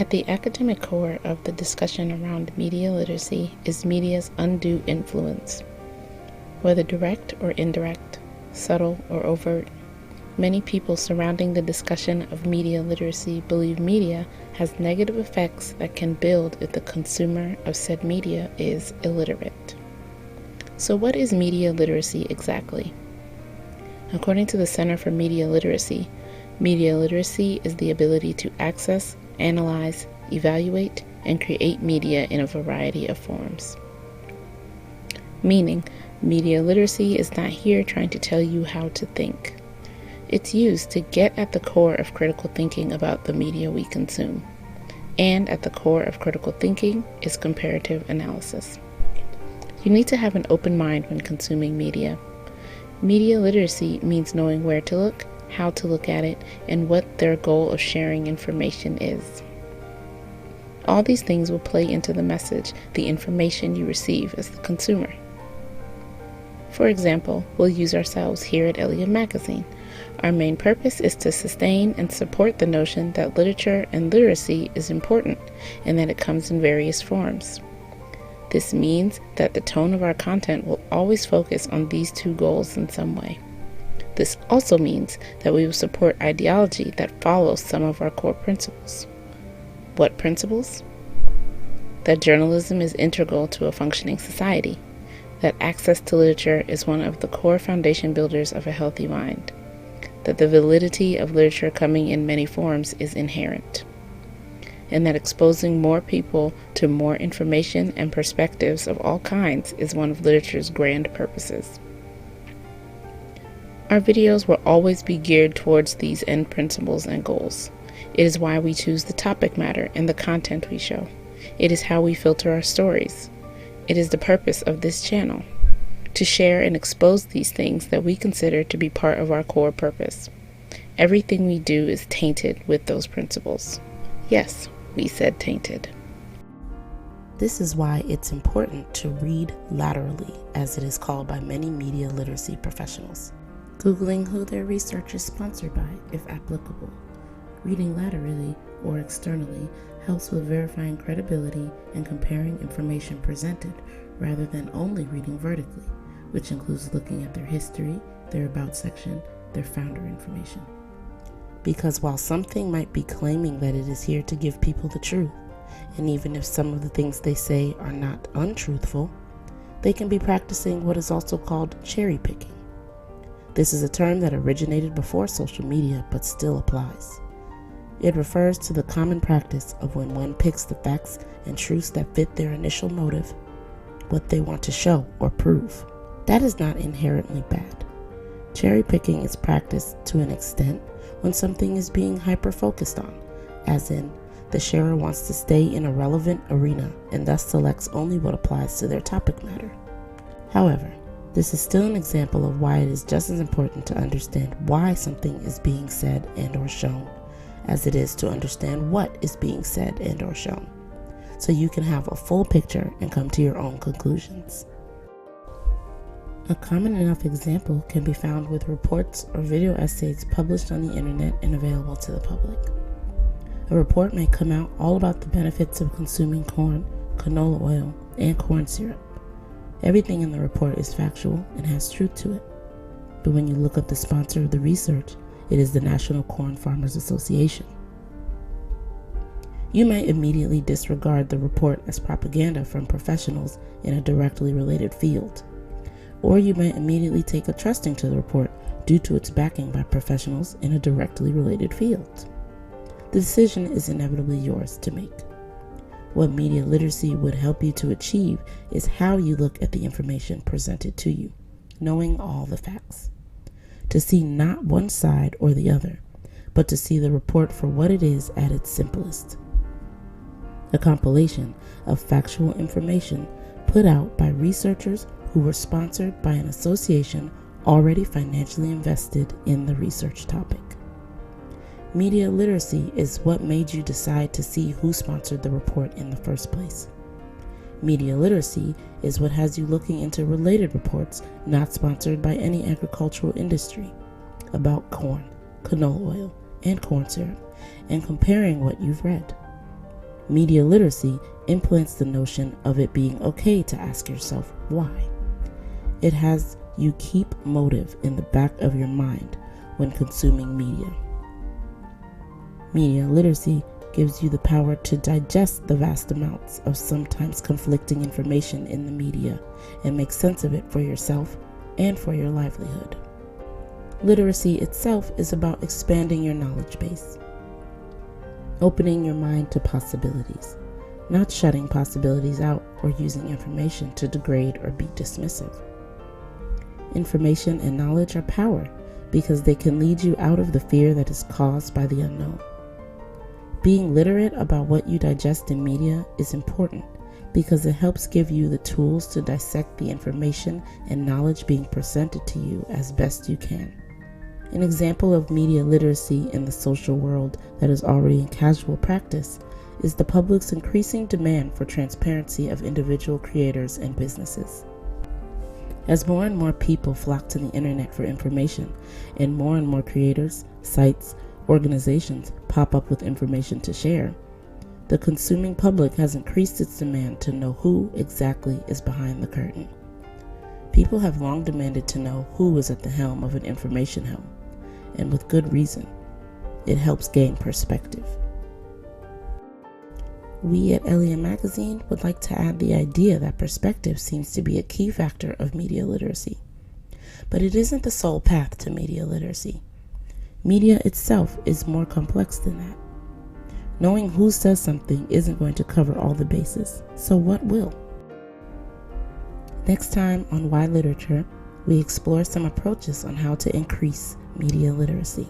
At the academic core of the discussion around media literacy is media's undue influence. Whether direct or indirect, subtle or overt, many people surrounding the discussion of media literacy believe media has negative effects that can build if the consumer of said media is illiterate. So what is media literacy exactly? According to the Center for Media Literacy is the ability to access, analyze, evaluate, and create media in a variety of forms. Meaning, media literacy is not here trying to tell you how to think. It's used to get at the core of critical thinking about the media we consume. And at the core of critical thinking is comparative analysis. You need to have an open mind when consuming media. Media literacy means knowing where to look, how to look at it, and what their goal of sharing information is. All these things will play into the message, the information you receive as the consumer. For example, we'll use ourselves here at Elia Magazine. Our main purpose is to sustain and support the notion that literature and literacy is important and that it comes in various forms. This means that the tone of our content will always focus on these two goals in some way. This also means that we will support ideology that follows some of our core principles. What principles? That journalism is integral to a functioning society, that access to literature is one of the core foundation builders of a healthy mind, that the validity of literature coming in many forms is inherent, and that exposing more people to more information and perspectives of all kinds is one of literature's grand purposes. Our videos will always be geared towards these end principles and goals. It is why we choose the topic matter and the content we show. It is how we filter our stories. It is the purpose of this channel, to share and expose these things that we consider to be part of our core purpose. Everything we do is tainted with those principles. Yes, we said tainted. This is why it's important to read laterally, as it is called by many media literacy professionals. Googling who their research is sponsored by, if applicable. Reading laterally or externally helps with verifying credibility and comparing information presented rather than only reading vertically, which includes looking at their history, their about section, their founder information. Because while something might be claiming that it is here to give people the truth, and even if some of the things they say are not untruthful, they can be practicing what is also called cherry picking. This is a term that originated before social media but still applies. It refers to the common practice of when one picks the facts and truths that fit their initial motive, what they want to show or prove. That is not inherently bad. Cherry picking is practiced to an extent when something is being hyper-focused on, as in, the sharer wants to stay in a relevant arena and thus selects only what applies to their topic matter. However, this is still an example of why it is just as important to understand why something is being said and or shown, as it is to understand what is being said and or shown, so you can have a full picture and come to your own conclusions. A common enough example can be found with reports or video essays published on the internet and available to the public. A report may come out all about the benefits of consuming corn, canola oil, and corn syrup. Everything in the report is factual and has truth to it. But when you look up the sponsor of the research, it is the National Corn Farmers Association. You might immediately disregard the report as propaganda from professionals in a directly related field. Or you might immediately take a trusting to the report due to its backing by professionals in a directly related field. The decision is inevitably yours to make. What media literacy would help you to achieve is how you look at the information presented to you, knowing all the facts. To see not one side or the other, but to see the report for what it is at its simplest. A compilation of factual information put out by researchers who were sponsored by an association already financially invested in the research topic. Media literacy is what made you decide to see who sponsored the report in the first place. Media literacy is what has you looking into related reports not sponsored by any agricultural industry about corn, canola oil, and corn syrup, and comparing what you've read. Media literacy implants the notion of it being okay to ask yourself why. It has you keep motive in the back of your mind when consuming media. Media literacy gives you the power to digest the vast amounts of sometimes conflicting information in the media and make sense of it for yourself and for your livelihood. Literacy itself is about expanding your knowledge base, opening your mind to possibilities, not shutting possibilities out or using information to degrade or be dismissive. Information and knowledge are power because they can lead you out of the fear that is caused by the unknown. Being literate about what you digest in media is important because it helps give you the tools to dissect the information and knowledge being presented to you as best you can. An example of media literacy in the social world that is already in casual practice is the public's increasing demand for transparency of individual creators and businesses. As more and more people flock to the internet for information, and more creators, sites, organizations pop up with information to share, the consuming public has increased its demand to know who exactly is behind the curtain. People have long demanded to know who is at the helm of an information helm, and with good reason. It helps gain perspective. We at Elia Magazine would like to add the idea that perspective seems to be a key factor of media literacy. But it isn't the sole path to media literacy. Media itself is more complex than that. Knowing who says something isn't going to cover all the bases, so what will? Next time on Why Literature, we explore some approaches on how to increase media literacy.